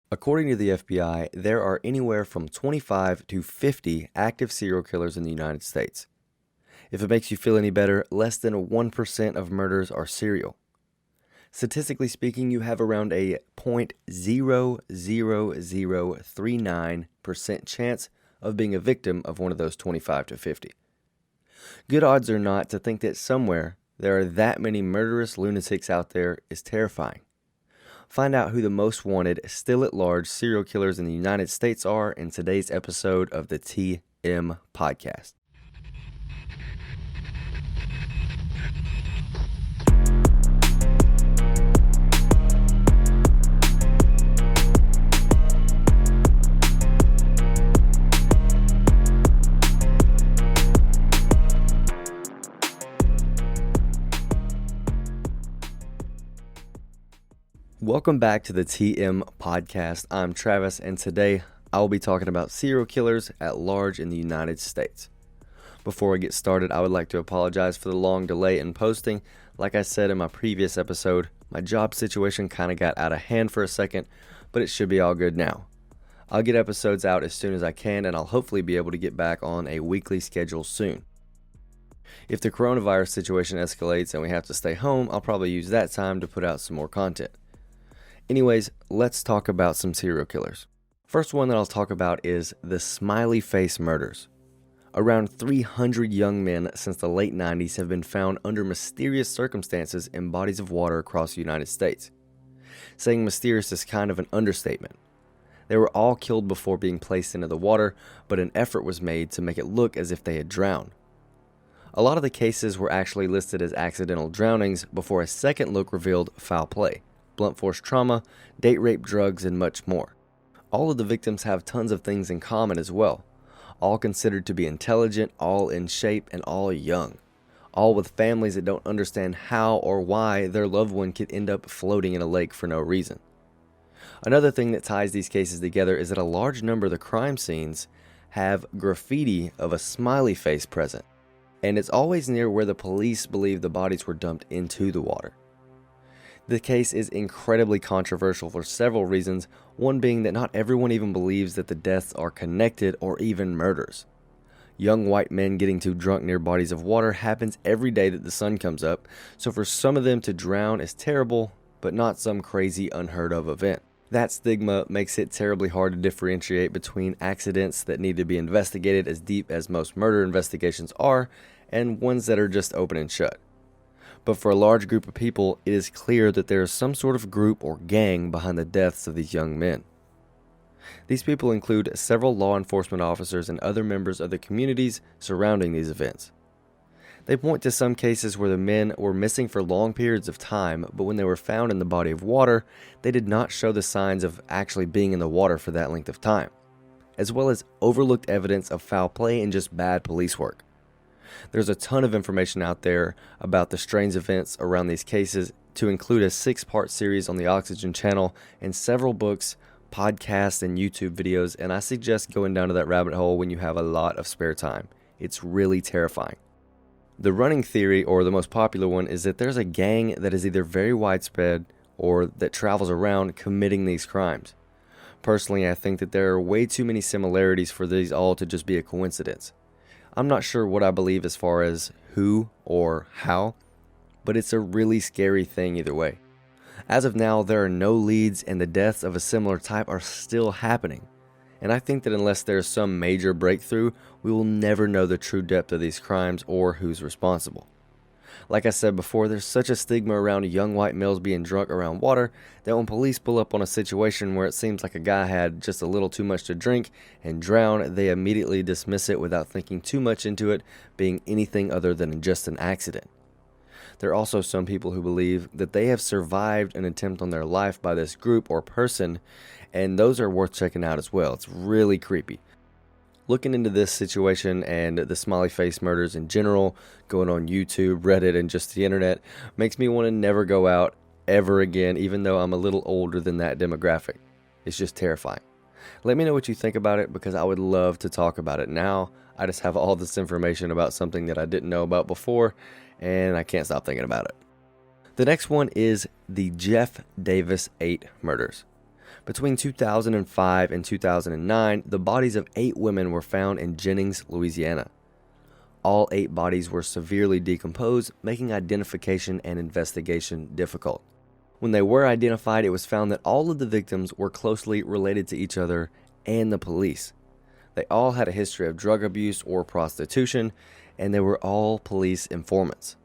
According to the FBI, there are anywhere from 25 to 50 active serial killers in the United States. If it makes you feel any better, less than 1% of murders are serial. Statistically speaking, you have around a 0.00039% chance of being a victim of one of those 25 to 50. Good odds or not, to think that somewhere there are that many murderous lunatics out there is terrifying. Find out who the most wanted, still at large serial killers in the United States are in today's episode of the TM Podcast. Welcome back to the TM Podcast. I'm Travis, and today I will be talking about serial killers at large in the United States. Before I get started, I would like to apologize for the long delay in posting. Like I said in my previous episode, my job situation kind of got out of hand for a second, but it should be all good now. I'll get episodes out as soon as I can, and I'll hopefully be able to get back on a weekly schedule soon. If the coronavirus situation escalates and we have to stay home, I'll probably use that time to put out some more content. Anyways, let's talk about some serial killers. First one that I'll talk about is the smiley face murders. Around 300 young men since the late 90s have been found under mysterious circumstances in bodies of water across the United States. Saying mysterious is kind of an understatement. They were all killed before being placed into the water, but an effort was made to make it look as if they had drowned. A lot of the cases were actually listed as accidental drownings before a second look revealed foul play, blunt force trauma, date rape, drugs, and much more. All of the victims have tons of things in common as well. All considered to be intelligent, all in shape, and all young. All with families that don't understand how or why their loved one could end up floating in a lake for no reason. Another thing that ties these cases together is that a large number of the crime scenes have graffiti of a smiley face present, and it's always near where the police believe the bodies were dumped into the water. The case is incredibly controversial for several reasons, one being that not everyone even believes that the deaths are connected or even murders. Young white men getting too drunk near bodies of water happens every day that the sun comes up, so for some of them to drown is terrible, but not some crazy unheard of event. That stigma makes it terribly hard to differentiate between accidents that need to be investigated as deep as most murder investigations are, and ones that are just open and shut. But for a large group of people, it is clear that there is some sort of group or gang behind the deaths of these young men. These people include several law enforcement officers and other members of the communities surrounding these events. They point to some cases where the men were missing for long periods of time, but when they were found in the body of water, they did not show the signs of actually being in the water for that length of time, as well as overlooked evidence of foul play and just bad police work. There's a ton of information out there about the strange events around these cases, to include a 6-part series on the Oxygen channel and several books, podcasts, and YouTube videos, and I suggest going down to that rabbit hole when you have a lot of spare time. It's really terrifying. The running theory, or the most popular one, is that there's a gang that is either very widespread or that travels around committing these crimes. Personally, I think that there are way too many similarities for these all to just be a coincidence. I'm not sure what I believe as far as who or how, but it's a really scary thing either way. As of now, there are no leads, and the deaths of a similar type are still happening. And I think that unless there's some major breakthrough, we will never know the true depth of these crimes or who's responsible. Like I said before, there's such a stigma around young white males being drunk around water that when police pull up on a situation where it seems like a guy had just a little too much to drink and drown, they immediately dismiss it without thinking too much into it being anything other than just an accident. There are also some people who believe that they have survived an attempt on their life by this group or person, and those are worth checking out as well. It's really creepy. Looking into this situation and the smiley face murders in general, going on YouTube, Reddit, and just the internet, makes me want to never go out ever again, even though I'm a little older than that demographic. It's just terrifying. Let me know what you think about it, because I would love to talk about it now. I just have all this information about something that I didn't know about before, and I can't stop thinking about it. The next one is the Jeff Davis 8 murders. Between 2005 and 2009, the bodies of 8 women were found in Jennings, Louisiana. All 8 bodies were severely decomposed, making identification and investigation difficult. When they were identified, it was found that all of the victims were closely related to each other and the police. They all had a history of drug abuse or prostitution, and they were all police informants.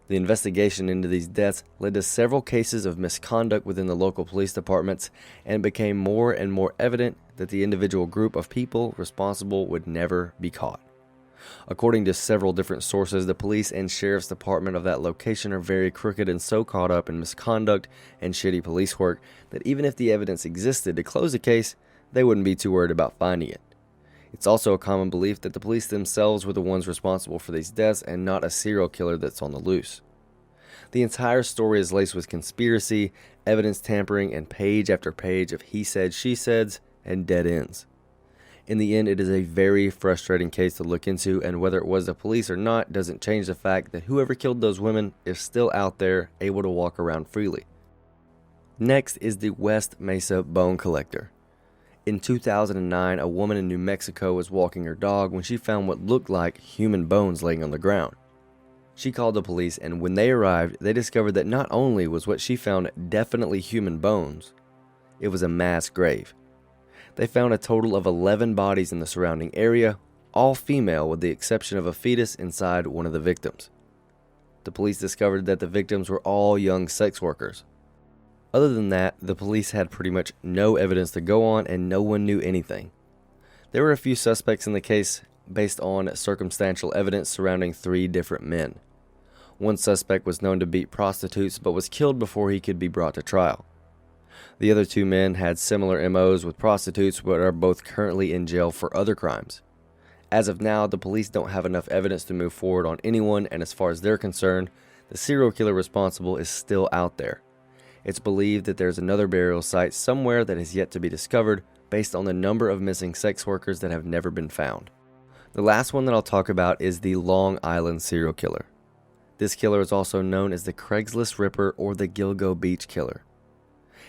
The investigation into these deaths led to several cases of misconduct within the local police departments, and it became more and more evident that the individual group of people responsible would never be caught. According to several different sources, the police and sheriff's department of that location are very crooked and so caught up in misconduct and shitty police work that even if the evidence existed to close the case, they wouldn't be too worried about finding it. It's also a common belief that the police themselves were the ones responsible for these deaths and not a serial killer that's on the loose. The entire story is laced with conspiracy, evidence tampering, and page after page of he said, she saids, and dead ends. In the end, it is a very frustrating case to look into, and whether it was the police or not doesn't change the fact that whoever killed those women is still out there, able to walk around freely. Next is the West Mesa Bone Collector. In 2009, a woman in New Mexico was walking her dog when she found what looked like human bones laying on the ground. She called the police, and when they arrived, they discovered that not only was what she found definitely human bones, it was a mass grave. They found a total of 11 bodies in the surrounding area, all female with the exception of a fetus inside one of the victims. The police discovered that the victims were all young sex workers. Other than that, the police had pretty much no evidence to go on and no one knew anything. There were a few suspects in the case based on circumstantial evidence surrounding 3 different men. One suspect was known to beat prostitutes but was killed before he could be brought to trial. The other 2 men had similar MOs with prostitutes but are both currently in jail for other crimes. As of now, the police don't have enough evidence to move forward on anyone, and as far as they're concerned, the serial killer responsible is still out there. It's believed that there's another burial site somewhere that is yet to be discovered based on the number of missing sex workers that have never been found. The last one that I'll talk about is the Long Island serial killer. This killer is also known as the Craigslist Ripper or the Gilgo Beach Killer.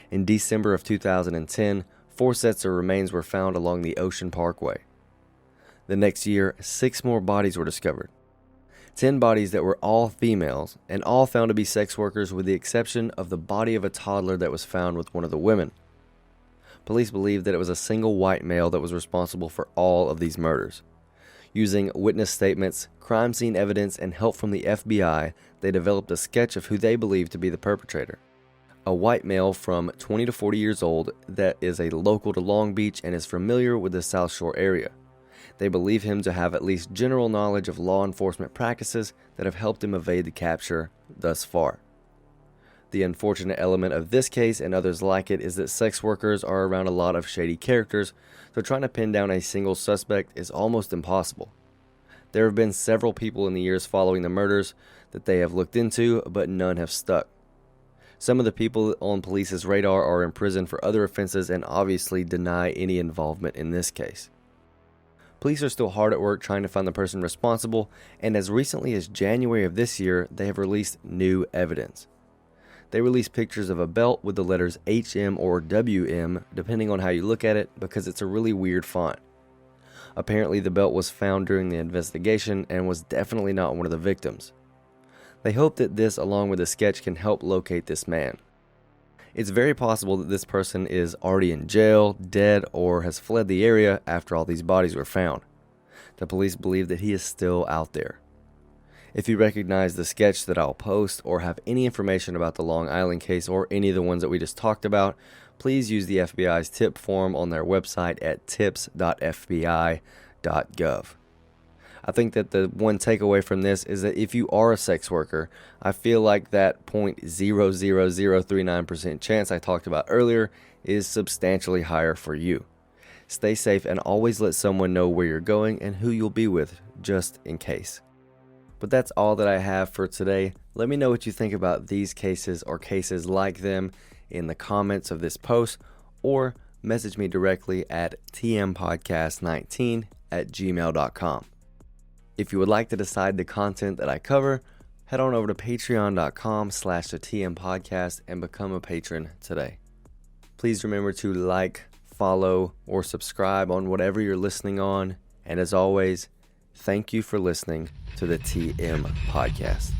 In December of 2010, 4 sets of remains were found along the Ocean Parkway. The next year, 6 more bodies were discovered. 10 bodies that were all females, and all found to be sex workers with the exception of the body of a toddler that was found with one of the women. Police believe that it was a single white male that was responsible for all of these murders. Using witness statements, crime scene evidence, and help from the FBI, they developed a sketch of who they believed to be the perpetrator. A white male from 20 to 40 years old that is a local to Long Beach and is familiar with the South Shore area. They believe him to have at least general knowledge of law enforcement practices that have helped him evade the capture thus far. The unfortunate element of this case and others like it is that sex workers are around a lot of shady characters, so trying to pin down a single suspect is almost impossible. There have been several people in the years following the murders that they have looked into, but none have stuck. Some of the people on police's radar are in prison for other offenses and obviously deny any involvement in this case. Police are still hard at work trying to find the person responsible, and as recently as January of this year, they have released new evidence. They released pictures of a belt with the letters HM or WM, depending on how you look at it, because it's a really weird font. Apparently, the belt was found during the investigation and was definitely not one of the victims. They hope that this, along with a sketch, can help locate this man. It's very possible that this person is already in jail, dead, or has fled the area after all these bodies were found. The police believe that he is still out there. If you recognize the sketch that I'll post or have any information about the Long Island case or any of the ones that we just talked about, please use the FBI's tip form on their website at tips.fbi.gov. I think that the one takeaway from this is that if you are a sex worker, I feel like that 0.00039% chance I talked about earlier is substantially higher for you. Stay safe and always let someone know where you're going and who you'll be with, just in case. But that's all that I have for today. Let me know what you think about these cases or cases like them in the comments of this post, or message me directly at tmpodcast19@gmail.com. If you would like to decide the content that I cover, head on over to patreon.com/the TM Podcast and become a patron today. Please remember to like, follow, or subscribe on whatever you're listening on. And as always, thank you for listening to the TM Podcast.